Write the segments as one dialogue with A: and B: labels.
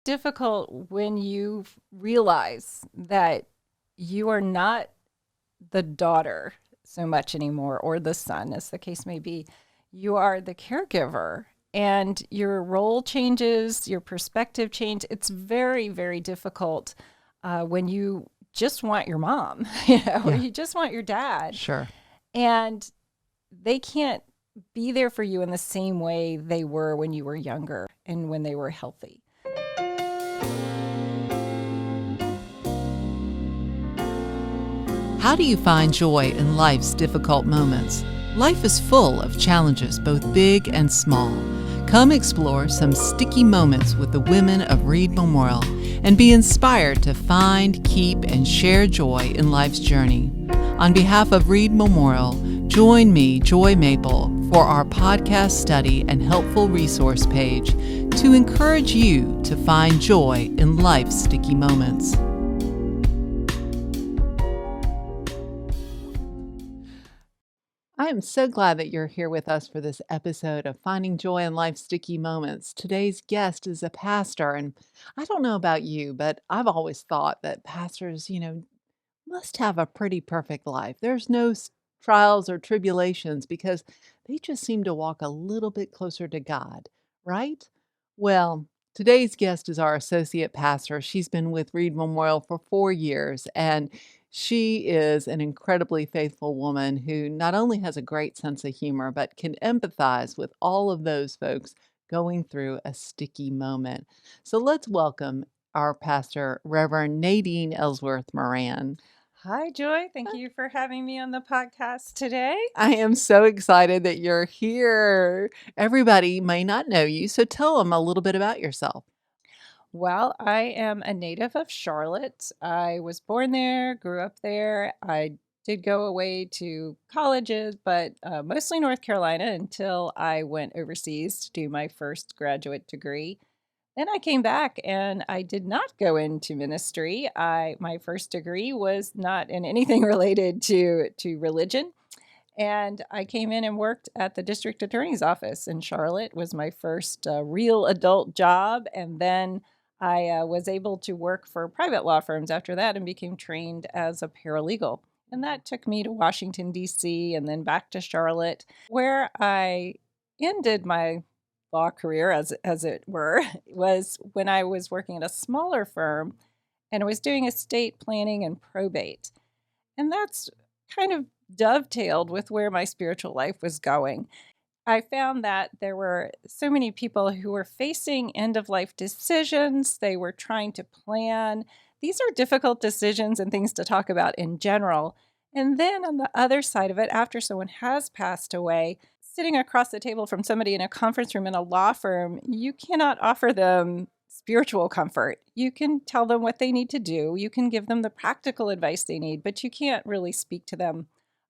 A: difficult when you realize that you are not the daughter so much anymore, or the son, as the case may be. You are the caregiver, and your role changes, your perspective change. It's very, very difficult when you just want your mom, or
B: Yeah,
A: you just want your dad,
B: sure.
A: and they can't be there for you in the same way they were when you were younger and when they were healthy.
B: How do you find joy in life's difficult moments? Life is full of challenges, both big and small. Come explore some sticky moments with the women of Reid Memorial and be inspired to find, keep, and share joy in life's journey. On behalf of Reid Memorial, join me, Joy Maple, for our podcast study and helpful resource page to encourage you to find joy in life's sticky moments. I am so glad that you're here with us for this episode of Finding Joy in Life's Sticky Moments. Today's guest is a pastor, and I don't know about you, but I've always thought that pastors, must have a pretty perfect life. There's no trials or tribulations because they just seem to walk a little bit closer to God, right? Well, today's guest is our associate pastor. She's been with Reid Memorial for 4 years, and she is an incredibly faithful woman who not only has a great sense of humor, but can empathize with all of those folks going through a sticky moment. So let's welcome our pastor, Reverend Nadine Ellsworth Moran.
A: Hi, Joy. Thank you for having me on the podcast today.
B: I am so excited that you're here. Everybody may not know you, so tell them a little bit about yourself.
A: Well, I am a native of Charlotte. I was born there, grew up there. I did go away to colleges, but mostly North Carolina until I went overseas to do my first graduate degree. Then I came back and I did not go into ministry. My first degree was not in anything related to religion. And I came in and worked at the district attorney's office in Charlotte. Was my first real adult job, and then I was able to work for private law firms after that and became trained as a paralegal. And that took me to Washington, D.C., and then back to Charlotte, where I ended my law career, as it were, was when I was working at a smaller firm and I was doing estate planning and probate. And that's kind of dovetailed with where my spiritual life was going. I found that there were so many people who were facing end of life decisions. They were trying to plan. These are difficult decisions and things to talk about in general. And then on the other side of it, after someone has passed away, sitting across the table from somebody in a conference room in a law firm, you cannot offer them spiritual comfort. You can tell them what they need to do, you can give them the practical advice they need, but you can't really speak to them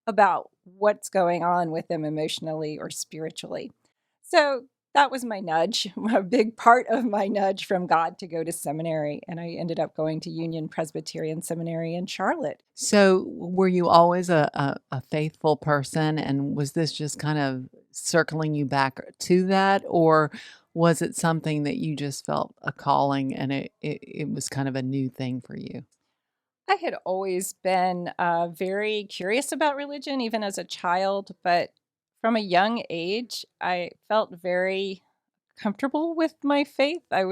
A: about what's going on with them emotionally or spiritually. So that was my nudge, a big part of my nudge from God to go to seminary. And I ended up going to Union Presbyterian Seminary in Charlotte.
B: So, were you always a faithful person? And was this just kind of circling you back to that? Or was it something that you just felt a calling and it was kind of a new thing for you?
A: I had always been very curious about religion, even as a child, but from a young age, I felt very comfortable with my faith. I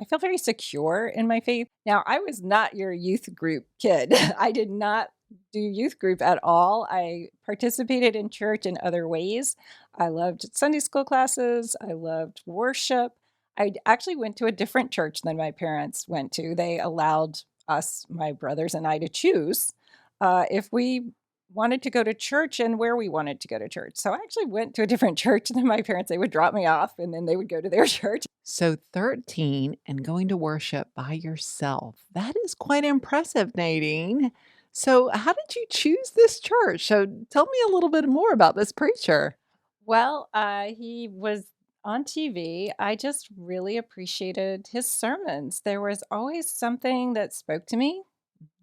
A: felt very secure in my faith. Now, I was not your youth group kid. I did not do youth group at all. I participated in church in other ways. I loved Sunday school classes. I loved worship. I actually went to a different church than my parents went to. They allowed us, my brothers and I, to choose if we wanted to go to church and where we wanted to go to church. So I actually went to a different church than my parents. They would drop me off and then they would go to their church.
B: So 13 and going to worship by yourself. That is quite impressive, Nadine. So, how did you choose this church? So, tell me a little bit more about this preacher.
A: Well, he was on TV. I just really appreciated his sermons. There was always something that spoke to me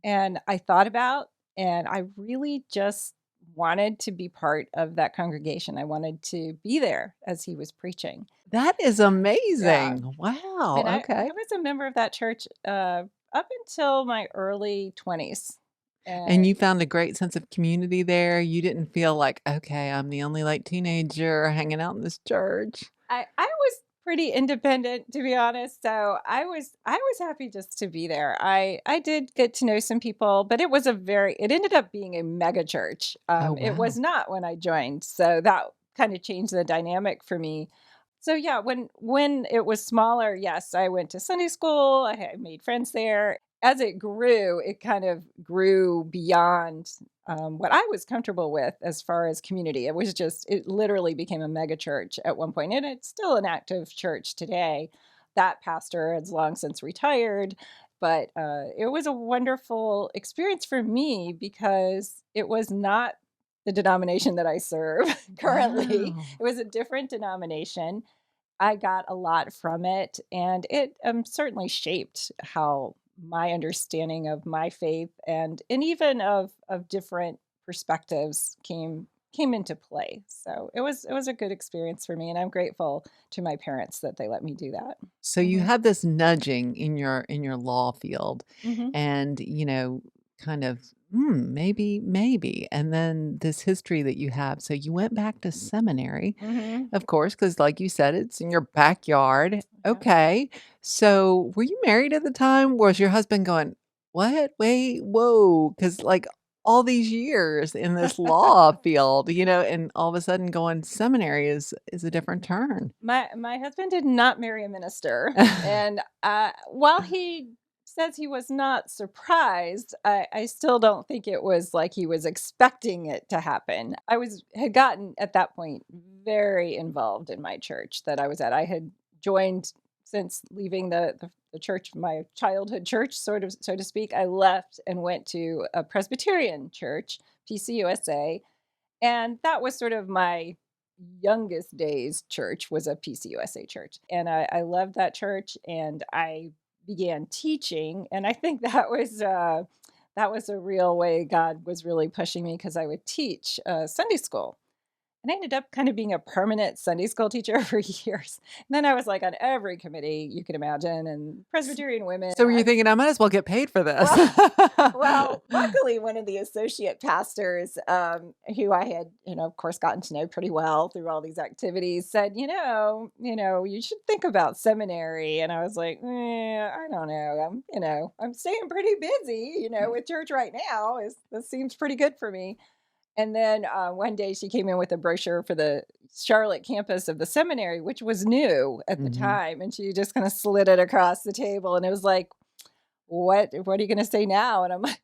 A: and I thought about, and I really just wanted to be part of that congregation. I wanted to be there as he was preaching.
B: That is
A: Yeah.
B: amazing. Wow,
A: And I
B: okay.
A: was a member of that church, up until my early 20s.
B: And
A: And
B: you found a great sense of community there? You didn't feel like, "Okay, I'm the only, like, teenager hanging out in this church?"
A: I was pretty independent, to be honest, so I was happy just to be there. I did get to know some people, but it ended up being a mega church.
B: Oh,
A: It was
B: wow.
A: not when I joined, so that kinda changed the dynamic for me. So, yeah, when it was smaller, yes, I went to Sunday school, I made friends there. As it grew, it kind of grew beyond, what I was comfortable with as far as community. It literally became a mega church at one point, and it's still an active church today. That pastor has long since retired, but, it was a wonderful experience for me because it was not the denomination that I serve currently.
B: Wow.
A: It was a different denomination. I got a lot from it, and it, certainly shaped how my understanding of my faith and even of different perspectives came into play. So it was a good experience for me, and I'm grateful to my parents that they let me do that.
B: So you
A: Mhm.
B: had this nudging in your law field
A: Mhm.
B: and, kind of, maybe," and then this history that you have. So you went back to seminary,
A: Mhm.
B: of course, because like you said, it's in your backyard.
A: Yeah.
B: Okay. So were you married at the time? Was your husband going, "What? Wait, whoa," because like, all these years in this law field, and all of a sudden going seminary is a different turn.
A: My husband did not marry a minister, and, while he says he was not surprised, I still don't think it was like he was expecting it to happen. Had gotten, at that point, very involved in my church that I was at. I had joined since leaving the church, my childhood church, sort of, so to speak. I left and went to a Presbyterian church, PCUSA, and that was sort of my youngest days church was a PCUSA church. And I loved that church, and I began teaching. And I think that was a real way God was really pushing me because I would teach Sunday school. And I ended up kind of being a permanent Sunday school teacher for years. And then I was like on every committee you could imagine, and Presbyterian women.
B: So were you thinking, "I might as well get paid for this?"
A: Well, well, luckily, one of the associate pastors, who I had, of course, gotten to know pretty well through all these activities, said, you should think about seminary." And I was like, I don't know. I'm staying pretty busy, with church right now. This seems pretty good for me. And then one day she came in with a brochure for the Charlotte campus of the seminary, which was new at the
B: Mhm.
A: time, and she just kind of slid it across the table, and it was like, what are you gonna say now? And I'm like,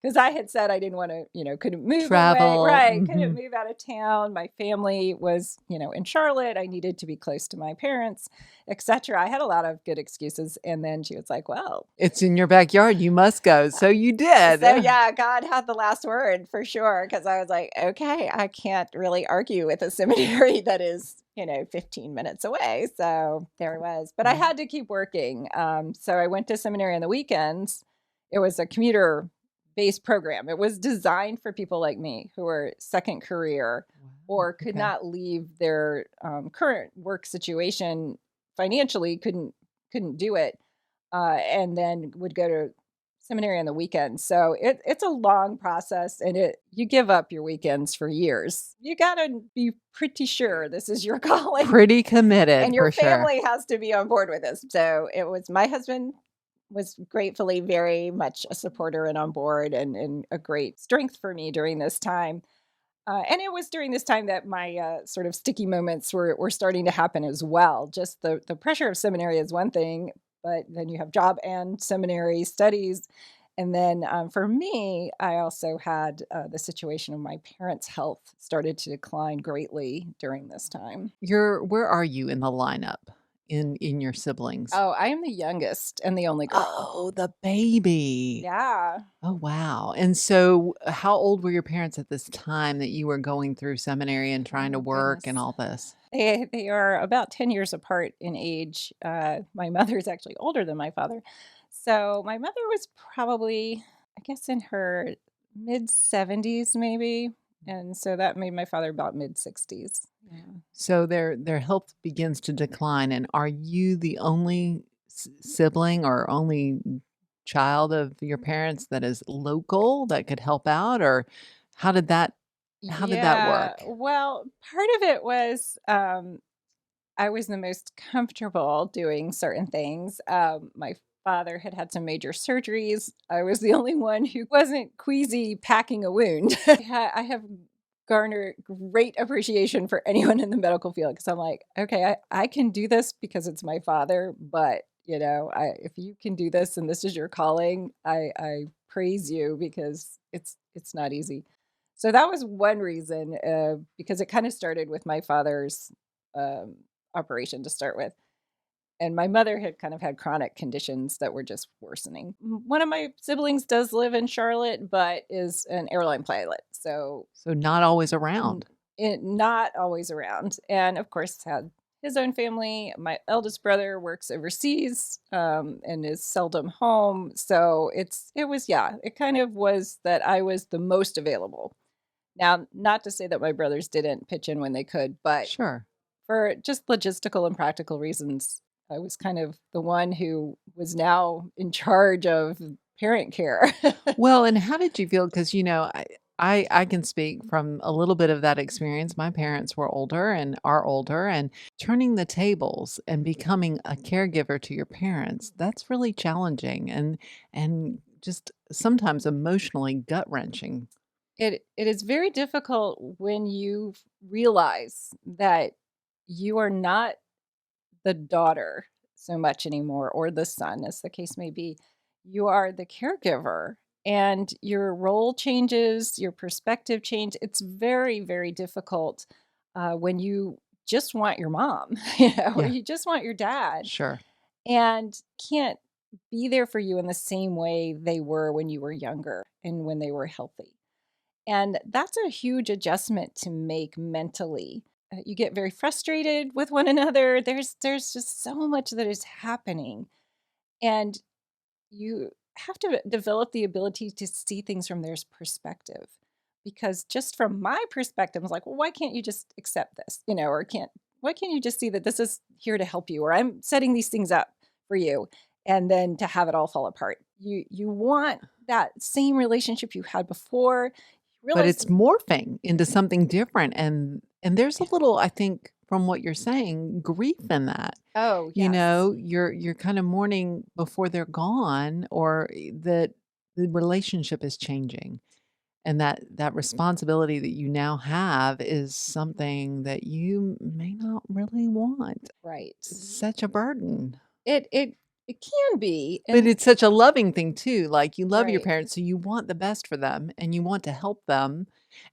A: because I had said I didn't wanna, couldn't move away,
B: Travel,
A: right, couldn't
B: mhm.
A: move out of town. My family was, in Charlotte. I needed to be close to my parents, etcetera. I had a lot of good excuses, and then she was like, "Well."
B: It's in your backyard, you must go, so you did.
A: So, yeah, God had the last word for sure. Because I was like, "Okay, I can't really argue with a seminary that is, 15 minutes away." So, there it was. But I
B: Wow.
A: had to keep working, so I went to seminary on the weekends. It was a commuter-based program. It was designed for people like me who were second career
B: Wow,
A: or could
B: okay.
A: not leave their, current work situation financially, couldn't do it, and then would go to seminary on the weekends. So it's a long process, and you give up your weekends for years. You gotta be pretty sure this is your calling,
B: Pretty committed
A: and your
B: for sure.
A: family has to be on board with this. So it was my husband was gratefully very much a supporter and on board, and a great strength for me during this time. And it was during this time that my sort of sticky moments were starting to happen as well. Just the pressure of seminary is one thing, but then you have job and seminary studies. And then for me, I also had the situation of my parents' health started to decline greatly during this time.
B: Where are you in the lineup in your siblings?
A: Oh, I am the youngest and the only girl.
B: Oh, the baby.
A: Yeah.
B: Oh, wow, and so, how old were your parents at this time that you were going through seminary and trying to
A: Oh,
B: work and
A: goodness.
B: all this?
A: They are about 10 years apart in age. My mother is actually older than my father. So my mother was probably, I guess, in her mid 70s, maybe. And so that made my father about mid 60s. Yeah.
B: So their health begins to decline, and are you the only sibling or only child of your parents that is local that could help out, or how did that how did that
A: Yeah.
B: work?
A: Well, part of it was I was the most comfortable doing certain things. My father had had some major surgeries. I was the only one who wasn't queasy packing a wound. I have garnered great appreciation for anyone in the medical field because I'm like, okay, I can do this because it's my father, but if you can do this and this is your calling, I praise you because it's not easy. So that was one reason, because it kind of started with my father's um, operation to start with. And my mother had kind of had chronic conditions that were just worsening. One of my siblings does live in Charlotte, but is an airline pilot. So
B: So not always
A: n-
B: around.
A: not always around. And of course, had his own family. My eldest brother works overseas, and is seldom home. So yeah, it kind of was that I was the most available. Now, not to say that my brothers didn't pitch in when they could, but
B: Sure.
A: for just logistical and practical reasons, I was kind of the one who was now in charge of parent care.
B: Well, and how did you feel? Because I can speak from a little bit of that experience. My parents were older and are older, and turning the tables and becoming a caregiver to your parents, that's really challenging and just sometimes emotionally gut-wrenching.
A: It is very difficult when you realize that you are not the daughter so much anymore, or the son, as the case may be. You are the caregiver, and your role changes, your perspective change. It's very, very difficult when you just want your mom, or
B: Yeah,
A: you just want your dad,
B: sure.
A: and can't be there for you in the same way they were when you were younger and when they were healthy. And that's a huge adjustment to make mentally. You get very frustrated with one another. There's just so much that is happening, and you have to develop the ability to see things from their perspective. Because just from my perspective, I was like, well, why can't you just accept this? Or why can't you just see that this is here to help you, or I'm setting these things up for you, and then to have it all fall apart. You want that same relationship you had before. You
B: But
A: realize,
B: it's morphing into something different, and there's a little, I think, from what you're saying, grief in that.
A: oh yes,
B: You're kind of mourning before they're gone, or that the relationship is changing, and that responsibility that you now have is something that you may not really want.
A: right.
B: It's such a burden.
A: It can be,
B: But
A: and
B: it's such a loving thing too, like, you love your
A: right.
B: parents, so you want the best for them, and you want to help them,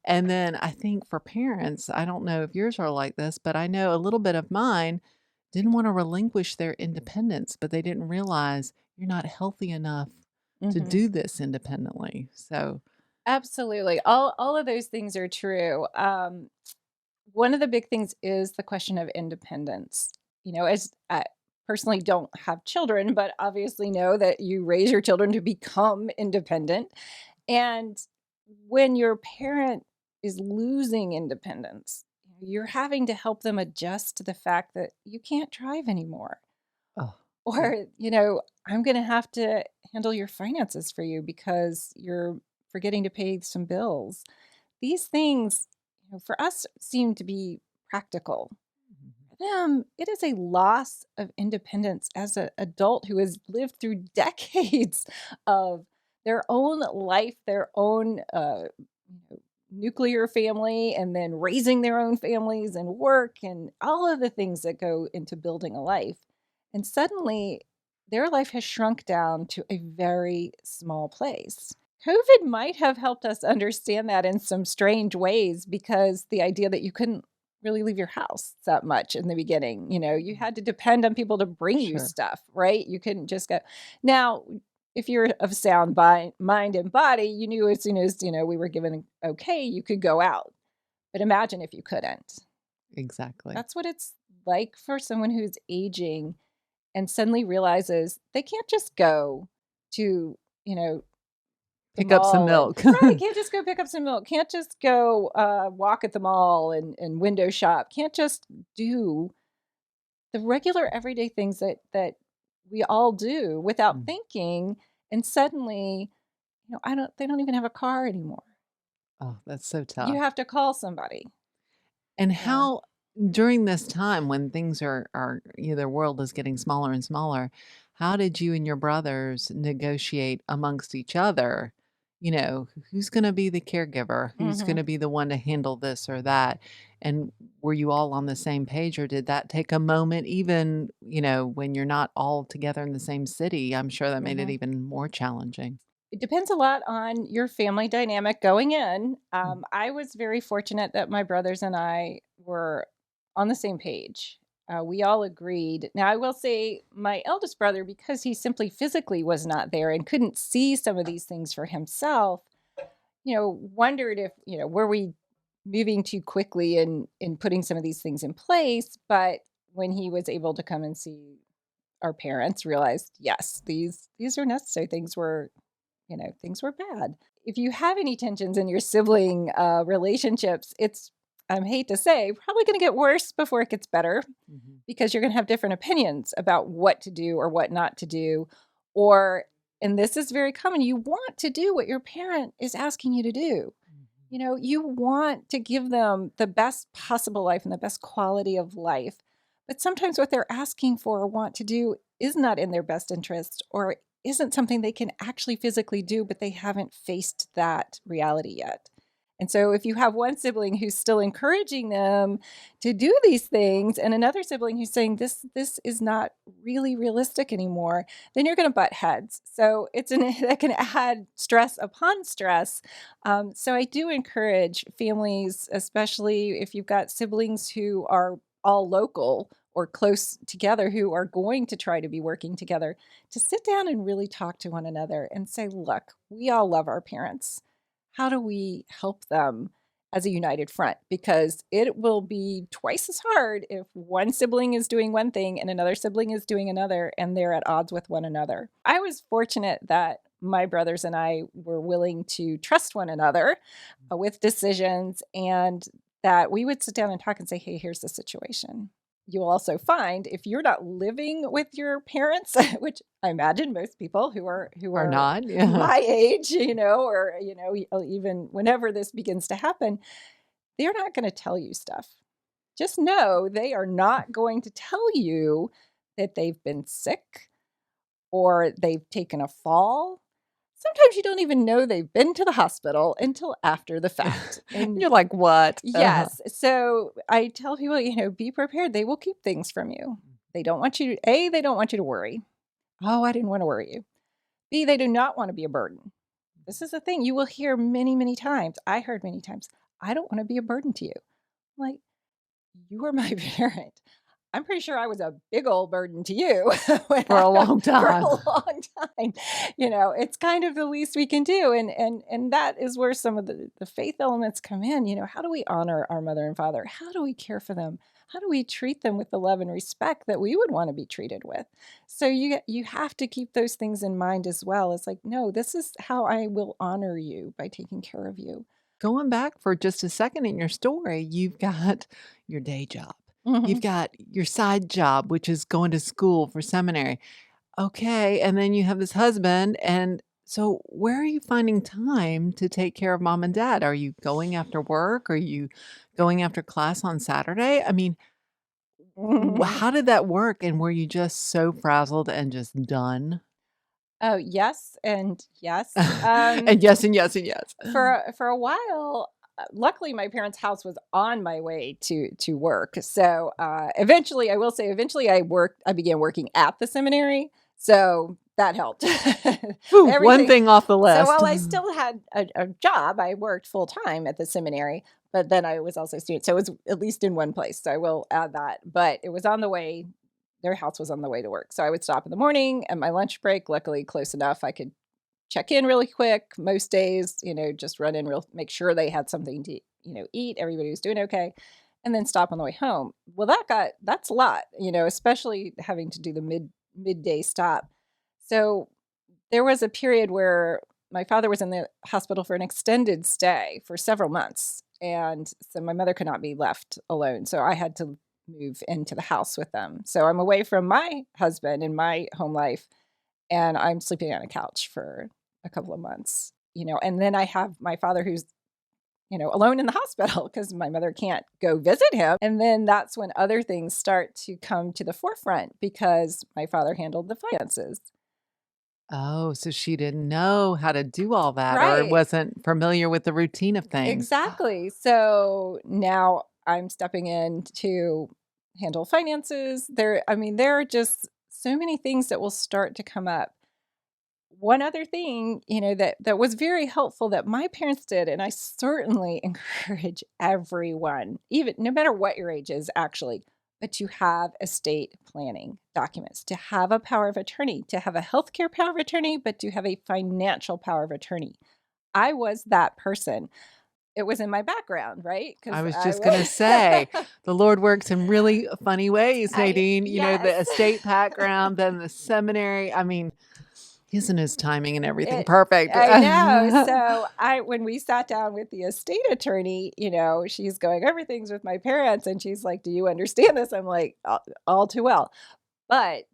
B: and then I think for parents, I don't know if yours are like this, but I know a little bit of mine didn't wanna relinquish their independence, but they didn't realize you're not healthy enough to
A: Mhm.
B: do this independently, so
A: Absolutely. All of those things are true. One of the big things is the question of independence. As I personally don't have children, but obviously know that you raise your children to become independent. And when your parent is losing independence, you're having to help them adjust to the fact that you can't drive anymore.
B: oh, yeah,
A: Or, I'm going to have to handle your finances for you because you're forgetting to pay some bills. These things, for us seem to be practical.
B: mhm,
A: For them, it is a loss of independence as an adult who has lived through decades of their own life, their own nuclear family, and then raising their own families and work and all of the things that go into building a life. And suddenly, their life has shrunk down to a very small place. COVID might have helped us understand that in some strange ways, because the idea that you couldn't really leave your house that much in the beginning, you
B: mm,
A: had to depend on people to bring you
B: sure,
A: stuff, right? You couldn't just go. Now, if you're of sound mind and body, you knew as soon as, we were given okay, you could go out. But imagine if you couldn't.
B: exactly.
A: That's what it's like for someone who's aging and suddenly realizes they can't just go to, you know, the
B: Pick up some
A: mall and
B: milk.
A: right, can't just go pick up some milk, can't just go walk at the mall and window shop, can't just do the regular everyday things that we all do without
B: Mm.
A: thinking. And suddenly, they don't even have a car anymore.
B: Oh, that's so
A: You
B: tough.
A: have to call somebody.
B: And
A: Yeah.
B: how during this time when things are their world is getting smaller and smaller, how did you and your brothers negotiate amongst each other? Who's going to be the caregiver? Who's going
A: Mhm.
B: to be the one to handle this or that? And were you all on the same page, or did that take a moment, even, when you're not all together in the same city? I'm sure that made it
A: Mhm.
B: even more challenging.
A: It depends a lot on your family dynamic going in.
B: Mm.
A: I was very fortunate that my brothers and I were on the same page. We all agreed. Now, I will say my eldest brother, because he simply physically was not there and couldn't see some of these things for himself, wondered if, were we moving too quickly in putting some of these things in place. But when he was able to come and see our parents, realized, yes, these are necessary. Things were bad. If you have any tensions in your sibling relationships, it's, I hate to say, probably going to get worse before it gets better,
B: Mhm.
A: because you're going to have different opinions about what to do or what not to do. Or, and this is very common, you want to do what your parent is asking you to do.
B: Mhm.
A: You want to give them the best possible life and the best quality of life. But sometimes what they're asking for or want to do is not in their best interest, or isn't something they can actually physically do, but they haven't faced that reality yet. And so if you have one sibling who's still encouraging them to do these things and another sibling who's saying this is not really realistic anymore, then you're going to butt heads. So it's an that can add stress upon stress. So I do encourage families, especially if you've got siblings who are all local or close together, who are going to try to be working together, to sit down and really talk to one another and say, look, we all love our parents. How do we help them as a united front? Because it will be twice as hard if one sibling is doing one thing and another sibling is doing another, and they're at odds with one another. I was fortunate that my brothers and I were willing to trust one another with decisions, and that we would sit down and talk and say, hey, here's the situation. You'll also find, if you're not living with your parents, which I imagine most people who are
B: Or not? Yeah.
A: my age, or even whenever this begins to happen, they're not going to tell you stuff. Just know they are not going to tell you that they've been sick or they've taken a fall. Sometimes you don't even know they've been to the hospital until after the fact. And
B: You're like, "What?"
A: yes, so I tell people, be prepared. They will keep things from you. They don't want you to, A, they don't want you to worry. Oh, I didn't want to worry you. B, they do not want to be a burden. This is the thing you will hear many, many times. I heard many times, I don't want to be a burden to you. I'm like, you are my parent. I'm pretty sure I was a big old burden to you
B: For a long
A: for a
B: time.
A: long time. It's kind of the least we can do, and that is where some of the faith elements come in. How do we honor our mother and father? How do we care for them? How do we treat them with the love and respect that we would want to be treated with? So you have to keep those things in mind as well. It's like, no, this is how I will honor you, by taking care of you.
B: Going back for just a second in your story, you've got your day job. You've
A: Mhm.
B: got your side job, which is going to school for seminary. Okay, and then you have this husband, and so where are you finding time to take care of mom and dad? Are you going after work? Are you going after class on Saturday? I mean, how did that work, and were you just so frazzled and just done?
A: Oh, yes and yes.
B: And yes, and yes, and yes.
A: For a while, luckily my parents' house was on my way to work. So, eventually, I will say, eventually I began working at the seminary, so that helped.
B: Whew, one
A: Everything.
B: thing off the
A: So
B: list.
A: while I still had a job, I worked full time at the seminary, but then I was also a student. So it was at least in one place. So I will add that. But it was on the way. Their house was on the way to work. So I would stop in the morning at my lunch break, luckily close enough. I could check in really quick most days, just run in real, make sure they had something to, eat, everybody was doing okay, and then stop on the way home. Well, that's a lot, especially having to do the midday stop. So there was a period where my father was in the hospital for an extended stay for several months. And so my mother could not be left alone. So I had to move into the house with them. So I'm away from my husband and my home life, and I'm sleeping on a couch for a couple of months, and then I have my father who's, alone in the hospital because my mother can't go visit him. And then that's when other things start to come to the forefront because my father handled the finances.
B: Oh, so she didn't know how to do all that or
A: Right.
B: wasn't familiar with the routine of things.
A: Exactly. So now I'm stepping in to handle finances. There are just so many things that will start to come up. One other thing, that was very helpful that my parents did, and I certainly encourage everyone, even no matter what your age is, actually, but to have estate planning documents, to have a power of attorney, to have a healthcare power of attorney, but to have a financial power of attorney. I was that person. It was in my background, right?
B: I
A: Because
B: was
A: I
B: just gonna
A: was
B: say, the Lord works in really funny ways,
A: I
B: Nadine.
A: yes.
B: The estate background, then the seminary. I mean, isn't his timing and everything
A: It
B: perfect?
A: I know. So I when we sat down with the estate attorney, she's going, everything's with my parents. And she's like, do you understand this? I'm like, all too well. But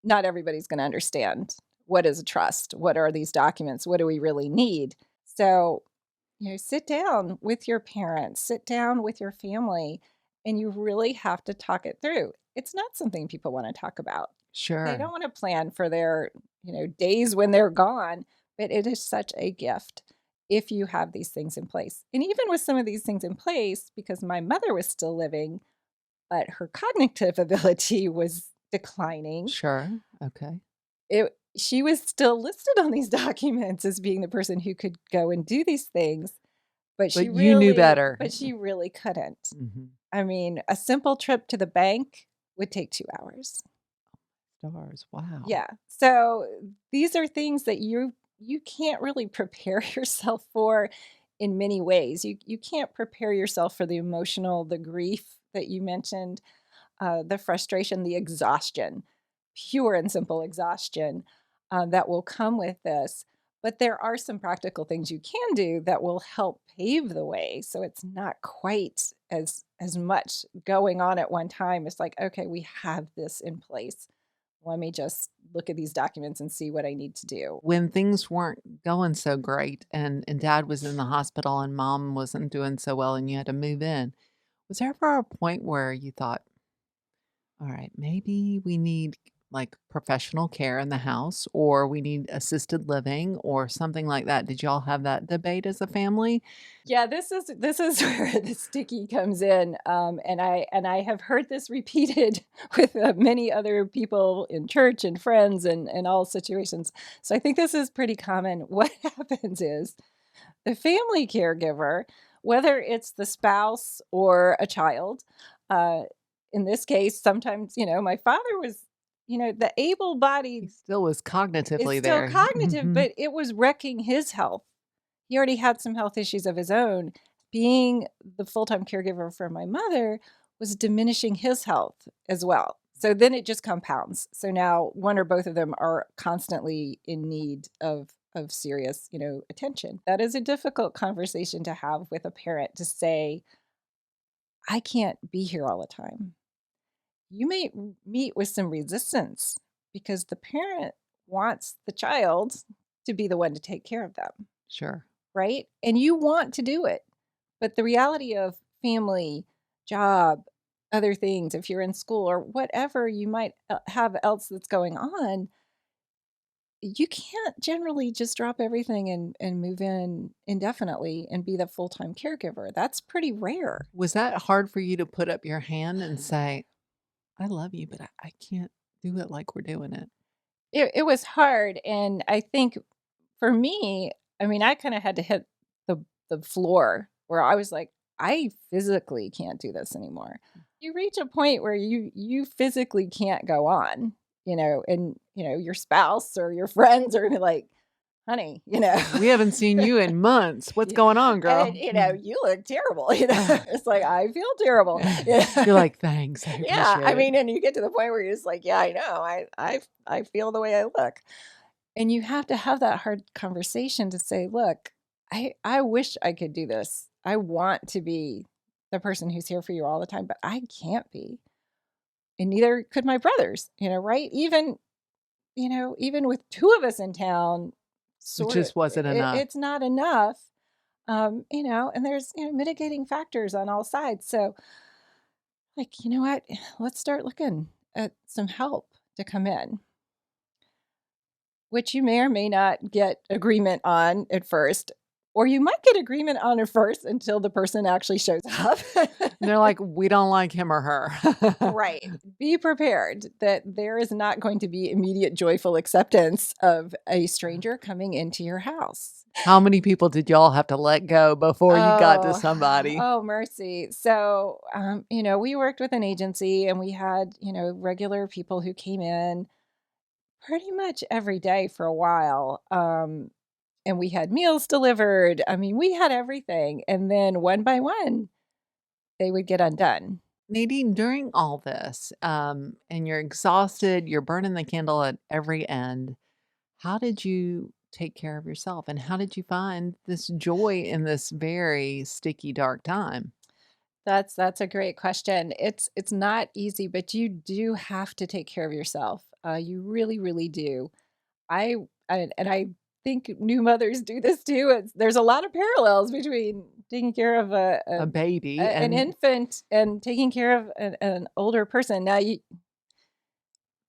A: not everybody's going to understand what is a trust. What are these documents? What do we really need? So, sit down with your parents, sit down with your family, and you really have to talk it through. It's not something people want to talk about. They don't
B: Sure,
A: want to plan for their, days when they're gone, but it is such a gift if you have these things in place. And even with some of these things in place, because my mother was still living, but her cognitive ability was declining,
B: sure. Okay.
A: she was still listed on these documents as being the person who could go and do these things, but
B: But you knew better.
A: she really couldn't.
B: Mhm.
A: I mean, a simple trip to the bank would take 2 hours.
B: Stars. Wow.
A: Yeah. So these are things that you can't really prepare yourself for in many ways. You can't prepare yourself for the emotional, the grief that you mentioned, the frustration, the exhaustion, pure and simple exhaustion that will come with this. But there are some practical things you can do that will help pave the way. So it's not quite as much going on at one time. It's like, okay, we have this in place. Let me just look at these documents and see what I need to do.
B: When things weren't going so great and dad was in the hospital and mom wasn't doing so well and you had to move in, was there ever a point where you thought, all right, maybe we need like professional care in the house or we need assisted living or something like that? Did y'all have that debate as a family?
A: Yeah, this is where the sticky comes in, and I have heard this repeated with many other people in church and friends and all situations. So I think this is pretty common. What happens is the family caregiver, whether it's the spouse or a child, uh, in this case, sometimes my father was, the
B: He
A: able-bodied
B: still was
A: is
B: cognitively
A: still
B: there.
A: cognitive,
B: Mhm.
A: but it was wrecking his health. He already had some health issues of his own. Being the full-time caregiver for my mother was diminishing his health as well. So then it just compounds. So now one or both of them are constantly in need of serious, attention. That is a difficult conversation to have with a parent to say, I can't be here all the time. You may meet with some resistance because the parent wants the child to be the one to take care of them,
B: Sure.
A: right? And you want to do it. But the reality of family, job, other things, if you're in school or whatever you might have else that's going on, you can't generally just drop everything and move in indefinitely and be the full-time caregiver. That's pretty rare.
B: Was that hard for you to put up your hand and say, I love you, but I can't do it like we're doing it?
A: It was hard, and I think for me, I mean, I kinda had to hit the floor where I was like, "I physically can't do this anymore." You reach a point where you physically can't go on, and, your spouse or your friends are gonna be like, "Honey,"
B: We haven't seen you in months. What's
A: Yeah,
B: going on,
A: and,
B: girl?
A: "You look terrible," It's like, "I feel terrible."
B: You're
A: Yeah.
B: like, thanks. I
A: Yeah,
B: appreciate
A: I
B: it.
A: mean, and you get to the point where you're just like, "Yeah, I know. I feel the way I look." And you have to have that hard conversation to say, look, I wish I could do this. I want to be the person who's here for you all the time, but I can't be. And neither could my brothers, right? Even with two of us in town,
B: It
A: sort of,
B: just wasn't enough.
A: it's not enough. And there's mitigating factors on all sides. So, like, you know what? Let's start looking at some help to come in, which you may or may not get agreement on at first, or you might get agreement on at first until the person actually shows up.
B: And they're like, we don't like him or her.
A: Right. Be prepared that there is not going to be immediate joyful acceptance of a stranger coming into your house.
B: How many people did y'all have to let go before you got to
A: Oh,
B: somebody?
A: oh, mercy. So, we worked with an agency and we had, regular people who came in pretty much every day for a while. And we had meals delivered. I mean, we had everything. And then one by one, they would get undone.
B: Nadine, during all this, and you're exhausted, you're burning the candle at every end, how did you take care of yourself? And how did you find this joy in this very sticky, dark time?
A: That's a great question. It's not easy, but you do have to take care of yourself. You really, really do. I and I think new mothers do this too. There's a lot of parallels between taking care of
B: A baby
A: an
B: and
A: infant and taking care of an older person. Now,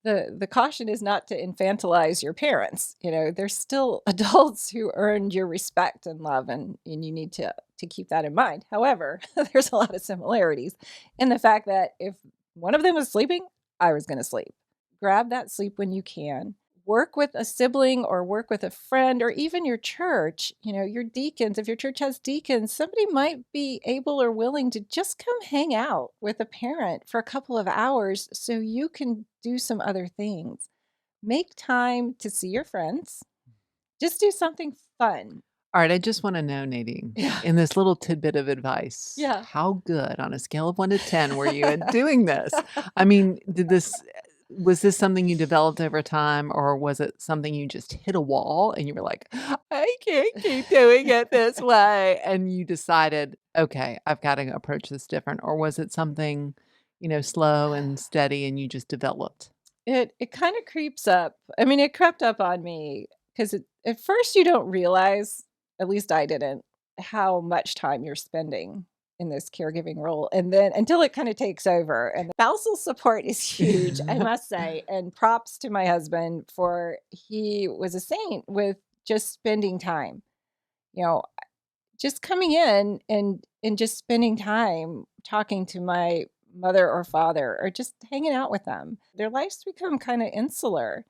A: the caution is not to infantilize your parents. They're still adults who earned your respect and love, and you need to keep that in mind. However, there's a lot of similarities in the fact that if one of them was sleeping, I was going to sleep. Grab that sleep when you can. Work with a sibling or work with a friend or even your church, your deacons. If your church has deacons, somebody might be able or willing to just come hang out with a parent for a couple of hours so you can do some other things. Make time to see your friends. Just do something fun.
B: all right, I just want to know, Nadine,
A: Yeah.
B: in this little tidbit of advice,
A: Yeah.
B: how good on a scale of 1 to 10 were you at doing this? I mean, was this something you developed over time, or was it something you just hit a wall and you were like, I can't keep doing it this way? And you decided, okay, I've got to approach this different. Or was it something, slow and steady and you just developed?
A: It kind of creeps up. I mean, it crept up on me because at first you don't realize, at least I didn't, how much time you're spending in this caregiving role. And then until it kind of takes over. And the spousal support is huge, I must say. And props to my husband for he was a saint with just spending time, you know, just coming in and just spending time talking to my mother or father or just hanging out with them. Their lives become kind of insular.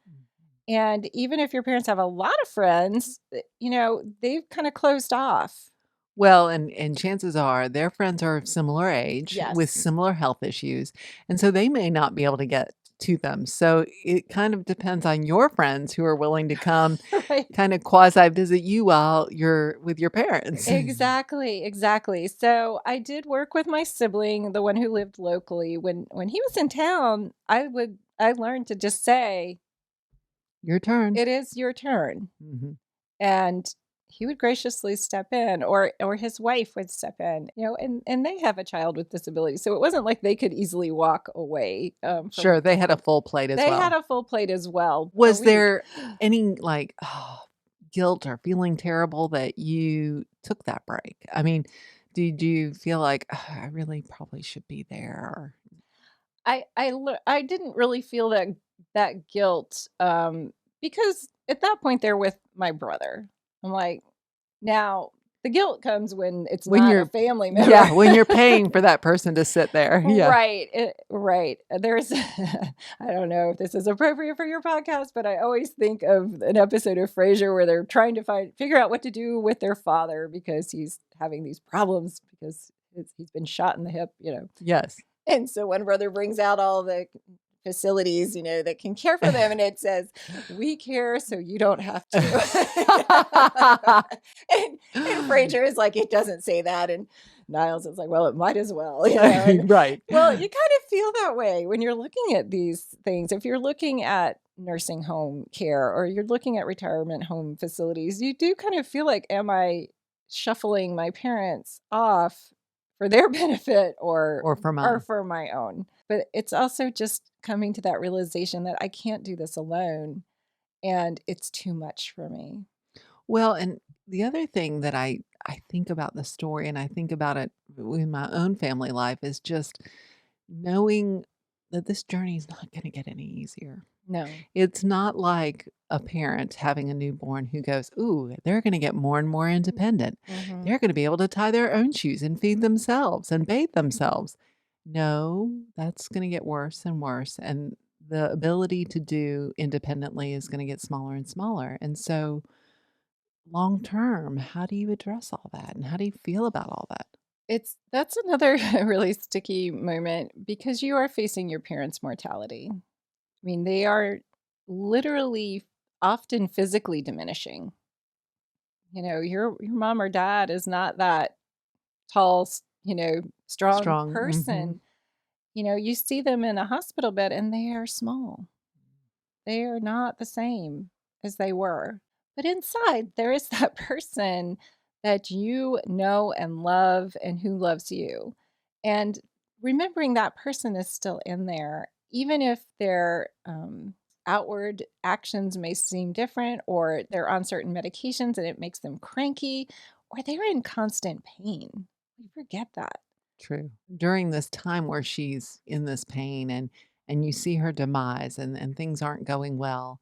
A: And even if your parents have a lot of friends, they've kind of closed off.
B: Well, and chances are their friends are of similar age with
A: Yes.
B: similar health issues, and so they may not be able to get to them. So it kind of depends on your friends who are willing to come
A: Right.
B: kind of quasi visit you while you're with your parents.
A: Exactly, exactly. So I did work with my sibling, the one who lived locally. When he was in town, I learned to just say,
B: Your turn.
A: "It is your turn."
B: Mhm.
A: And he would graciously step in, or his wife would step in, and they have a child with disability, so it wasn't like they could easily walk away from.
B: Sure, they had a full plate as
A: They had
B: well.
A: a full plate as well.
B: Was
A: We
B: there any, like, guilt or feeling terrible that you took that break? I mean, did you feel like, "Ugh, I really probably should be there," or
A: I didn't really feel that guilt because at that point they're with my brother. I'm like, now the guilt comes when it's
B: when
A: not a
B: you're
A: family member.
B: yeah, when you're paying for that person to sit there. Yeah.
A: Right, right. There's I don't know if this is appropriate for your podcast, but I always think of an episode of Frasier where they're trying to figure out what to do with their father because he's having these problems because he's been shot in the hip.
B: Yes.
A: And so one brother brings out all the facilities, that can care for them, and it says, "We care so you don't have to." And Frasier is like, "It doesn't say that," and Niles is like, "Well, it might as well." And,
B: Right.
A: well, you kind of feel that way when you're looking at these things. If you're looking at nursing home care or you're looking at retirement home facilities, you do kind of feel like, am I shuffling my parents off for their benefit
B: Or for
A: or
B: mine.
A: for my own? But it's also just coming to that realization that I can't do this alone and it's too much for me.
B: Well, and the other thing that I think about the story and I think about it in my own family life is just knowing that this journey is not going to get any easier.
A: No.
B: It's not like a parent having a newborn who goes, "Ooh, they're going to get more and more independent.
A: Hmm.
B: They're going to be able to tie their own shoes and feed themselves and bathe themselves." No, that's going to get worse and worse and the ability to do independently is going to get smaller and smaller. And so long term, how do you address all that, and how do you feel about all that?
A: That's another really sticky moment because you are facing your parents' mortality. I mean, they are literally often physically diminishing. Your mom or dad is not that tall, strong
B: Strong, mhm.
A: person. You see them in a hospital bed and they are small. They are not the same as they were. But inside, there is that person that you know and love and who loves you. And remembering that person is still in there, even if their outward actions may seem different, or they're on certain medications and it makes them cranky, or they're in constant pain. We forget that.
B: True. During this time where she's in this pain and you see her demise and things aren't going well,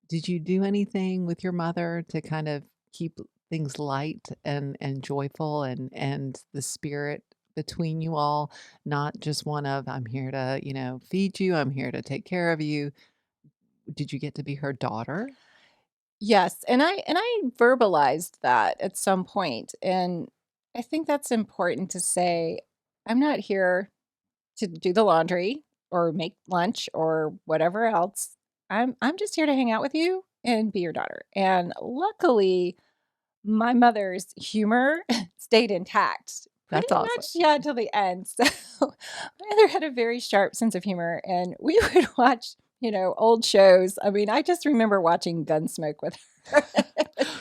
B: did you do anything with your mother to kind of keep things light and joyful and the spirit between you all, not just one of, "I'm here to, feed you, I'm here to take care of you." Did you get to be her daughter?
A: Yes, and I verbalized that at some point, and I think that's important to say, I'm not here to do the laundry or make lunch or whatever else. I'm just here to hang out with you and be your daughter. And luckily, my mother's humor stayed intact pretty
B: That's awesome.
A: much, yeah, till the end. So my mother had a very sharp sense of humor, and we would watch, old shows. I mean, I just remember watching Gunsmoke with her.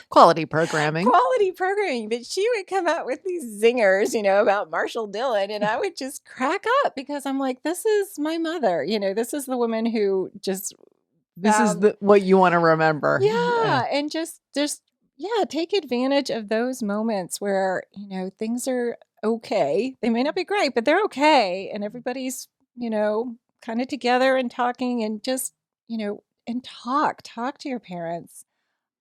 B: Quality programming.
A: Quality programming, but she would come out with these zingers, about Marshall Dillon, and I would just crack up because I'm like, this is my mother. This is the woman who just
B: This is
A: found,
B: the what you wanna remember. Yeah,
A: yeah, and just yeah, take advantage of those moments where, things are okay. They may not be great, but they're okay, and everybody's, kind of together and talking and just, and talk to your parents.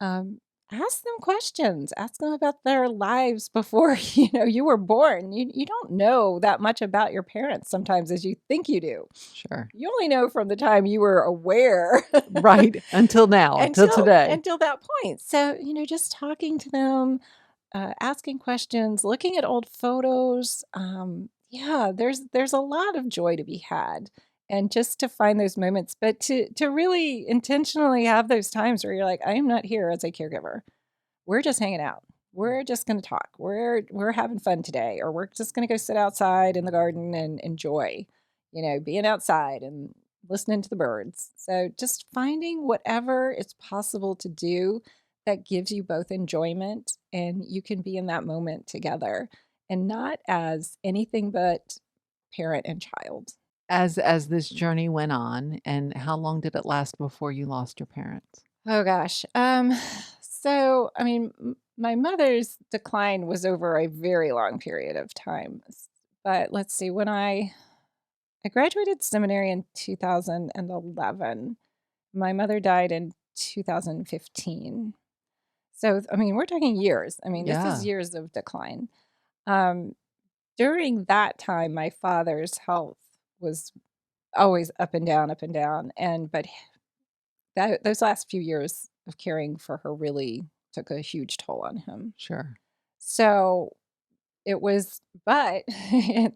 A: Um, Ask them questions. Ask them about their lives before, you were born. You don't know that much about your parents sometimes as you think you do.
B: sure.
A: You only know from the time you were aware
B: Right, until now, until today.
A: until that point. So, just talking to them, asking questions, looking at old photos. Yeah, there's a lot of joy to be had, and just to find those moments, but to really intentionally have those times where you're like, I am not here as a caregiver. We're just hanging out. We're just going to talk. We're having fun today, or we're just going to go sit outside in the garden and enjoy, being outside and listening to the birds. So just finding whatever it's possible to do that gives you both enjoyment and you can be in that moment together and not as anything but parent and child.
B: As this journey went on, and how long did it last before you lost your parents?
A: Oh gosh. So I mean, my mother's decline was over a very long period of time. But let's see, when I graduated seminary in 2011. My mother died in 2015. So I mean, we're talking years. I mean, this is
B: Yeah,
A: years of decline. Um, During that time, my father's health was always up and down, and but that those last few years of caring for her really took a huge toll on him.
B: sure.
A: So it was, but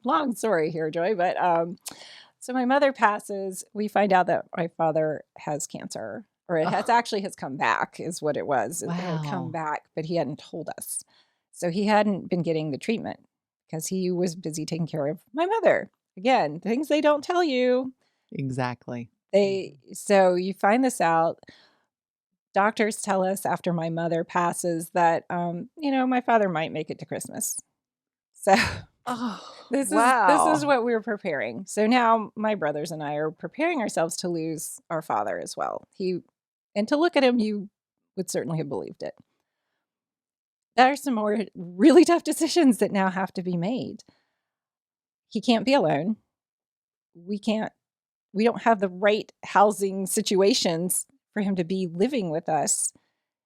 A: long story here, Joy, but so my mother passes. We find out that my father has cancer, or it has
B: Oh,
A: actually has come back, is what it was. It had come
B: wow.
A: back, but he hadn't told us. So he hadn't been getting the treatment because he was busy taking care of my mother. Again, things they don't tell you.
B: Exactly.
A: So you find this out. Doctors tell us after my mother passes that, my father might make it to Christmas. So
B: Oh,
A: this is
B: wow.
A: what we're preparing. So now my brothers and I are preparing ourselves to lose our father as well. And to look at him, you would certainly have believed it. There are some more really tough decisions that now have to be made. He can't be alone. We can't we don't have the right housing situations for him to be living with us.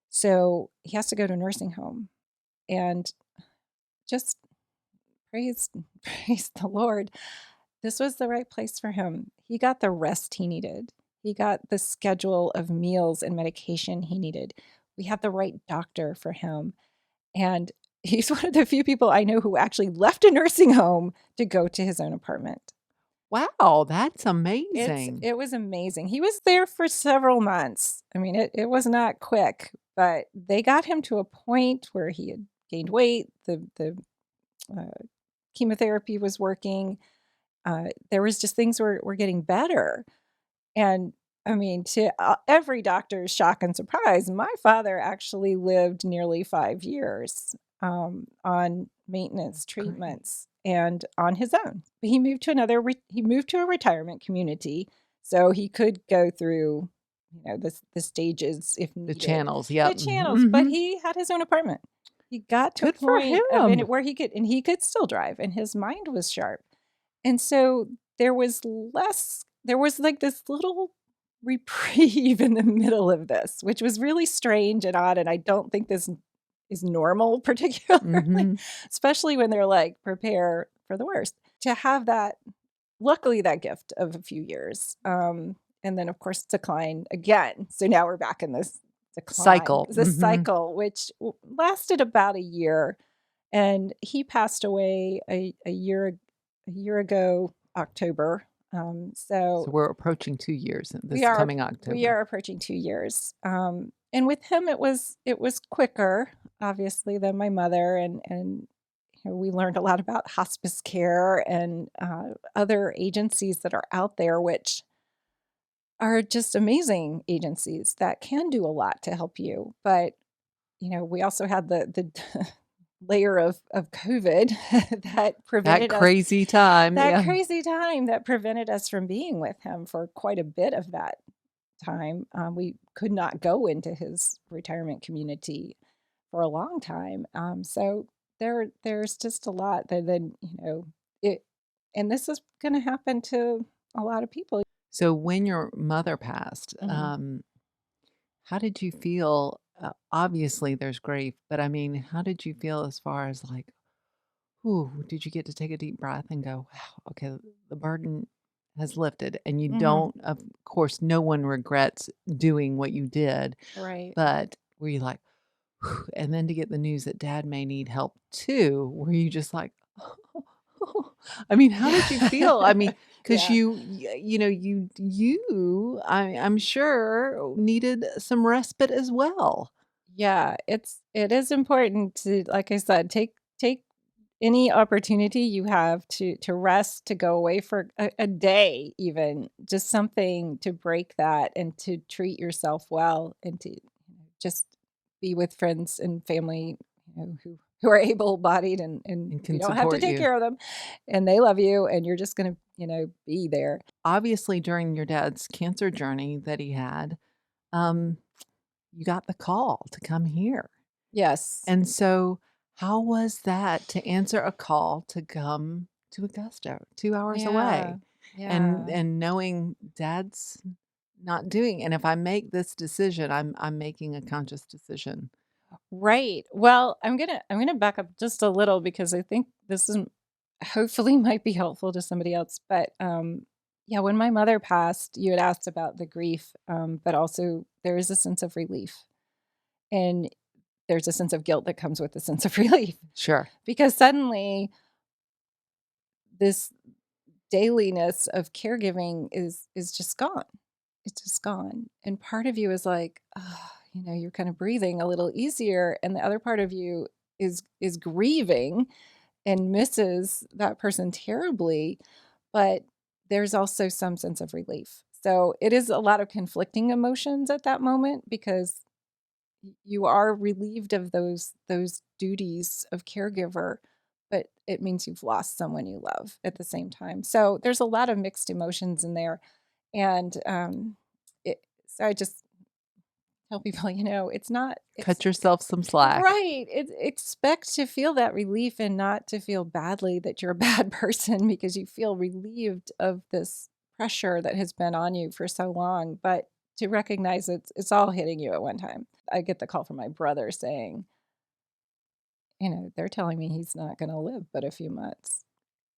A: So he has to go to a nursing home. And just praise praise the Lord. This was the right place for him. He got the rest he needed. He got the schedule of meals and medication he needed. We had the right doctor for him. And he's one of the few people I know who actually left a nursing home to go to his own apartment.
B: Wow, that's amazing.
A: It was amazing. He was there for several months. I mean, it was not quick, but they got him to a point where he had gained weight. The chemotherapy was working. There was just things were getting better. And I mean, to every doctor's shock and surprise, my father actually lived nearly 5 years on maintenance
B: Great.
A: treatments and on his own. He moved to he moved to a retirement community, so he could go through, the stages if
B: The
A: needed,
B: channels,
A: the
B: yep.
A: channels. But
B: Mhm.
A: he had his own apartment. He got to a
B: Good for
A: point of
B: him.
A: it where he could still drive, and his mind was sharp. And so there was like this little reprieve in the middle of this, which was really strange and odd. And I don't think this is normal, particularly,
B: Mhm.
A: especially when they're like, prepare for the worst. To have that, luckily, that gift of a few years. And then, of course, decline again. So now we're back in this decline,
B: Cycle.
A: this
B: Mhm.
A: cycle, which lasted about a year. And he passed away a year ago, October.
B: So
A: So
B: we're approaching 2 years
A: we
B: this
A: are
B: coming
A: we
B: October.
A: are approaching 2 years. And with him, it was quicker, obviously, than my mother, and we learned a lot about hospice care and other agencies that are out there, which are just amazing agencies that can do a lot to help you. But we also had the layer of COVID that
B: That
A: prevented us
B: crazy time,
A: that
B: yeah.
A: crazy time that prevented us from being with him for quite a bit of that time. We could not go into his retirement community for a long time. So there's just a lot that then, it, and this is going to happen to a lot of people.
B: So when your mother passed,
A: Mhm.
B: how did you feel? Obviously, there's grief, but I mean, how did you feel as far as like, ooh, did you get to take a deep breath and go, wow, okay, the burden has lifted? And you
A: Mhm.
B: don't, of course, no one regrets doing what you did,
A: Right.
B: but were you like, "Whew," and then to get the news that dad may need help too, were you just like, I mean, how did you feel? I mean, because
A: Yeah.
B: I'm sure needed some respite as well.
A: Yeah, it is important to, like I said, take any opportunity you have to rest, to go away for a day even, just something to break that and to treat yourself well and to just be with friends and family, who are able-bodied and
B: And
A: you
B: can
A: don't have to
B: support
A: take
B: you.
A: care of them, and they love you, and you're just gonna, be there.
B: Obviously, during your dad's cancer journey that he had, um, you got the call to come here.
A: Yes.
B: And so, how was that to answer a call to come to Augusta, 2 hours
A: Yeah.
B: away, and
A: Yeah.
B: knowing dad's not doing, and if I make this decision, I'm making a conscious decision.
A: Right. Well, I'm gonna back up just a little because I think this is hopefully might be helpful to somebody else. But yeah, when my mother passed, you had asked about the grief, but also there is a sense of relief, and there's a sense of guilt that comes with the sense of relief
B: Sure.
A: because suddenly this dailiness of caregiving is just gone. It's just gone, and part of you is like, oh, you're kind of breathing a little easier, and the other part of you is grieving and misses that person terribly, but there's also some sense of relief. So it is a lot of conflicting emotions at that moment because you are relieved of those duties of caregiver, but it means you've lost someone you love at the same time. So there's a lot of mixed emotions in there, and so I just tell people, it's not
B: Cut yourself some slack.
A: right. Expect to feel that relief and not to feel badly that you're a bad person because you feel relieved of this pressure that has been on you for so long, but to recognize it's all hitting you at one time. I get the call from my brother saying, they're telling me he's not going to live but a few months.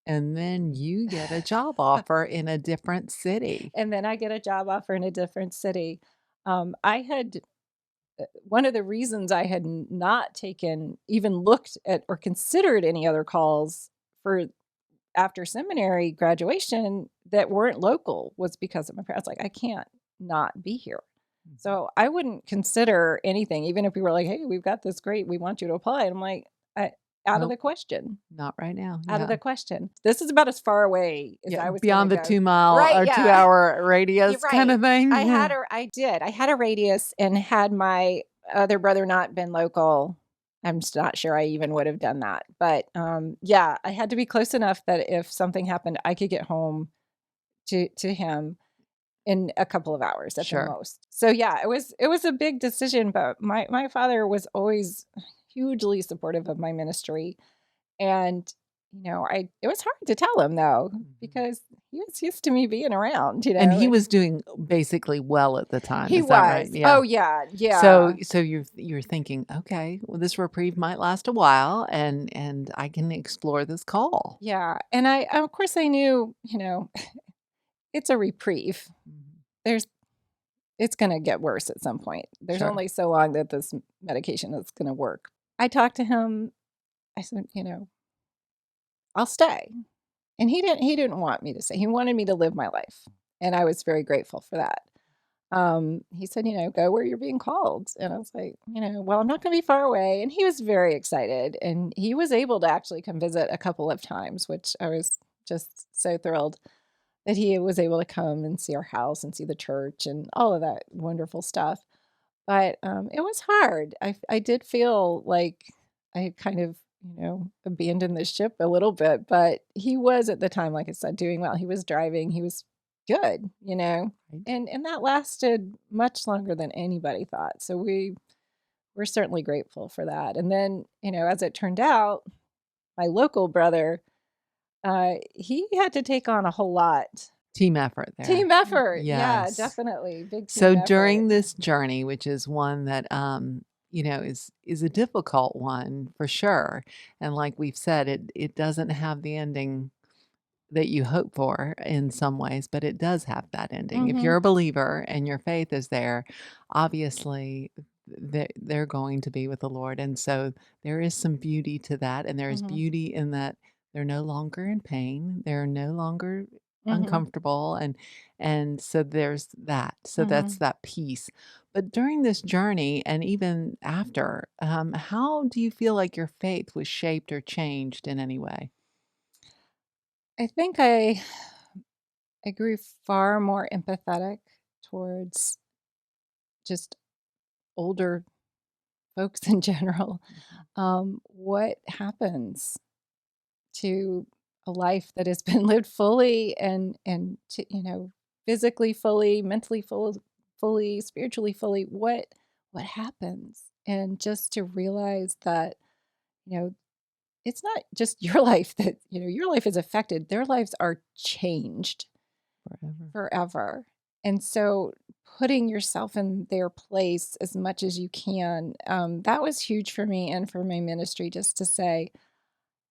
B: And then you get a job offer in a different city.
A: And then I get a job offer in a different city. I had one of the reasons I had not even looked at or considered any other calls for after seminary graduation that weren't local was because of my parents. Like, I can't not be here. So I wouldn't consider anything, even if we were like, hey, we've got this great, we want you to apply. And I'm like, out of
B: Nope.
A: the question.
B: Not right now.
A: Out of the question. This is about as far away as I was
B: beyond the
A: gonna go.
B: 2-mile
A: Right,
B: or
A: yeah.
B: 2-hour radius
A: You're
B: kind
A: right.
B: of thing.
A: I had a radius, and had my other brother not been local, I'm just not sure I even would have done that. But yeah, I had to be close enough that if something happened, I could get home to him in a couple of hours at the
B: Sure.
A: most. So yeah, it was a big decision, but my father was always hugely supportive of my ministry. And it was hard to tell him though, because he was used to me being around,
B: And he was doing basically well at the time,
A: he
B: is that right?
A: was.
B: Yeah.
A: Oh yeah, yeah.
B: So you're thinking, "Okay, well, this reprieve might last a while, and I can explore this call."
A: Yeah. And I of course I knew, it's a reprieve.
B: Mhm.
A: There's It's gonna get worse at some point. There's
B: Sure.
A: only so long that this medication is gonna work. I talked to him. I said, I'll stay. And he didn't want me to stay. He wanted me to live my life. And I was very grateful for that. He said, go where you're being called. And I was like, well, I'm not going to be far away. And he was very excited. And he was able to actually come visit a couple of times, which I was just so thrilled that he was able to come and see our house and see the church and all of that wonderful stuff. But it was hard. I did feel like I had kind of, abandoned the ship a little bit. But he was at the time, like I said, doing well. He was driving. He was good,
B: Right.
A: and that lasted much longer than anybody thought. So we're certainly grateful for that. And then, as it turned out, my local brother, he had to take on a whole lot.
B: Team effort there.
A: Team effort. Yeah,
B: Yes.
A: definitely. Big team
B: So
A: effort.
B: during this journey, which is one that, is a difficult one for sure, and like we've said, it doesn't have the ending that you hope for in some ways, but it does have that ending. If
A: Mhm.
B: you're a believer and your faith is there, obviously they're going to be with the Lord. And so there is some beauty to that. And there is
A: Mhm.
B: beauty in that they're no longer in pain. They're no longer
A: Mhm.
B: uncomfortable. And so there's that. So that's
A: Mhm.
B: that peace. But during this journey and even after, how do you feel like your faith was shaped or changed in any way?
A: I think I grew far more empathetic towards just older folks in general.
B: Mhm.
A: What happens to a life that has been lived fully and to, physically fully, mentally fully, spiritually fully? What happens? And just to realize that, you know, it's not just your life that, your life is affected. Their lives are changed
B: Forever.
A: forever. And so putting yourself in their place as much as you can, that was huge for me and for my ministry, just to say,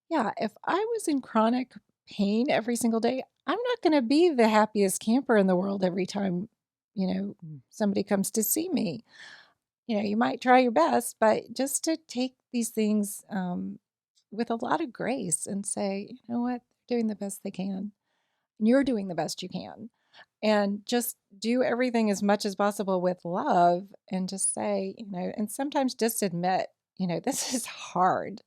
A: yeah, if I was in chronic pain every single day, I'm not going to be the happiest camper in the world every time,
B: Mm.
A: somebody comes to see me. You might try your best, but just to take these things with a lot of grace and say, you know what, they're doing the best they can. And you're doing the best you can. And just do everything as much as possible with love and just say, and sometimes just admit, this is hard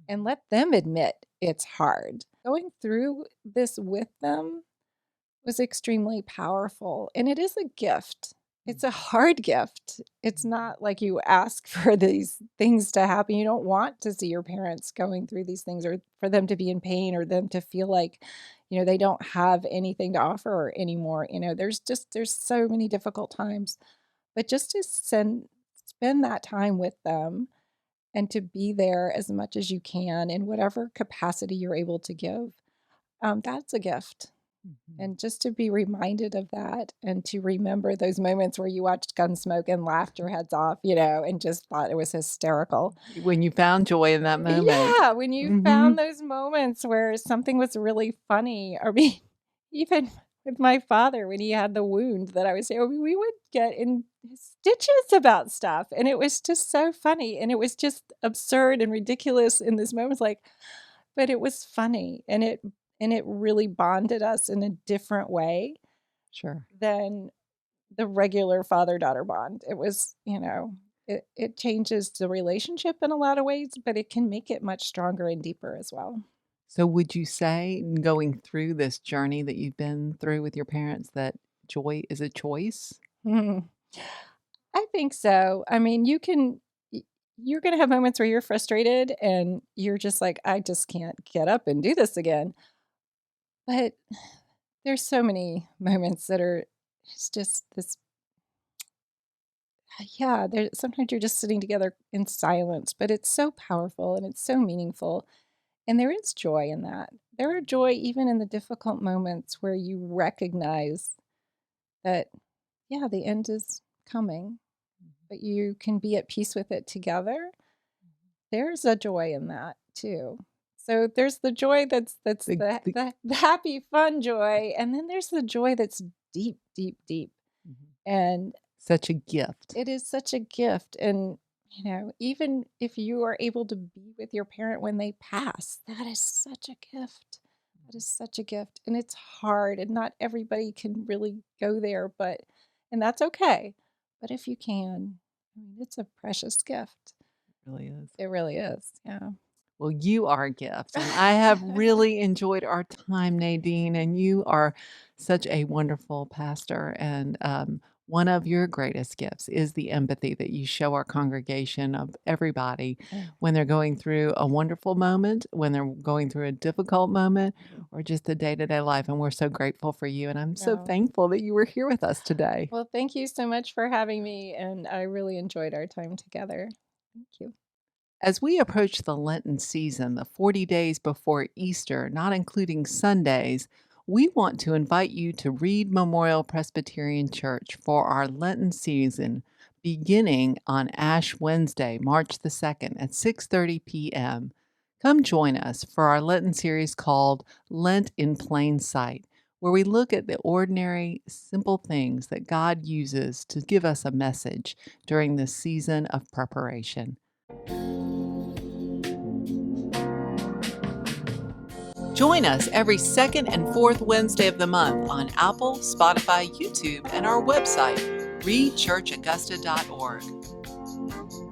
A: and let them admit it's hard. Going through this with them was extremely powerful, and it is a gift. It's a hard gift. It's not like you ask for these things to happen. You don't want to see your parents going through these things, or for them to be in pain, or them to feel like, they don't have anything to offer anymore. There's so many difficult times. But just to spend that time with them and to be there as much as you can in whatever capacity you're able to give, that's a gift.
B: Mhm.
A: And just to be reminded of that and to remember those moments where you watched Gunsmoke and laughed your heads off, and just thought it was hysterical.
B: When you found joy in that moment.
A: Yeah, when you found
B: Mhm.
A: those moments where something was really funny. I mean, even with my father when he had the wound that I was saying, we would get in stitches about stuff, and it was just so funny, and it was just absurd and ridiculous in this moment, like, but it was funny, and it really bonded us in a different way
B: Sure.
A: than the regular father-daughter bond. It was, it changes the relationship in a lot of ways, but it can make it much stronger and deeper as well.
B: So would you say going through this journey that you've been through with your parents that joy is a choice?
A: Mhm. I think so. I mean, you're gonna have moments where you're frustrated and you're just like, "I just can't get up and do this again." But there's so many moments that are it's just this yeah, there sometimes you're just sitting together in silence, but it's so powerful and it's so meaningful, and there is joy in that. There are joy even in the difficult moments where you recognize that, yeah, the end is coming, but you can be at peace with it together. There's a joy in that too. So there's the joy that's
B: The
A: the
B: the
A: the the happy, fun joy, and then there's the joy that's deep, deep, deep,
B: Mhm.
A: and
B: Such a gift.
A: it is such a gift, and, even if you are able to be with your parent when they pass, that is such a gift. That is such a gift, and it's hard, and not everybody can really go there, and that's okay. But if you can, I mean, it's a precious gift.
B: It really is.
A: It really is, yeah.
B: Well, you are a gift, and I have really enjoyed our time, Nadine, and you are such a wonderful pastor. And one of your greatest gifts is the empathy that you show our congregation of everybody
A: Oh,
B: when they're going through a wonderful moment, when they're going through a difficult moment,
A: mhm.
B: or just a day to day life. And we're so grateful for you. And I'm so
A: Oh,
B: thankful that you were here with us today.
A: well, thank you so much for having me, and I really enjoyed our time together. Thank you.
B: As we approach the Lenten season, the 40 days before Easter, not including Sundays, we want to invite you to Reid Memorial Presbyterian Church for our Lenten season beginning on Ash Wednesday, March the 2nd at 6:30 p.m. Come join us for our Lenten series called Lent in Plain Sight, where we look at the ordinary, simple things that God uses to give us a message during this season of preparation. Join us every second and fourth Wednesday of the month on Apple, Spotify, YouTube, and our website, readchurchaugusta.org.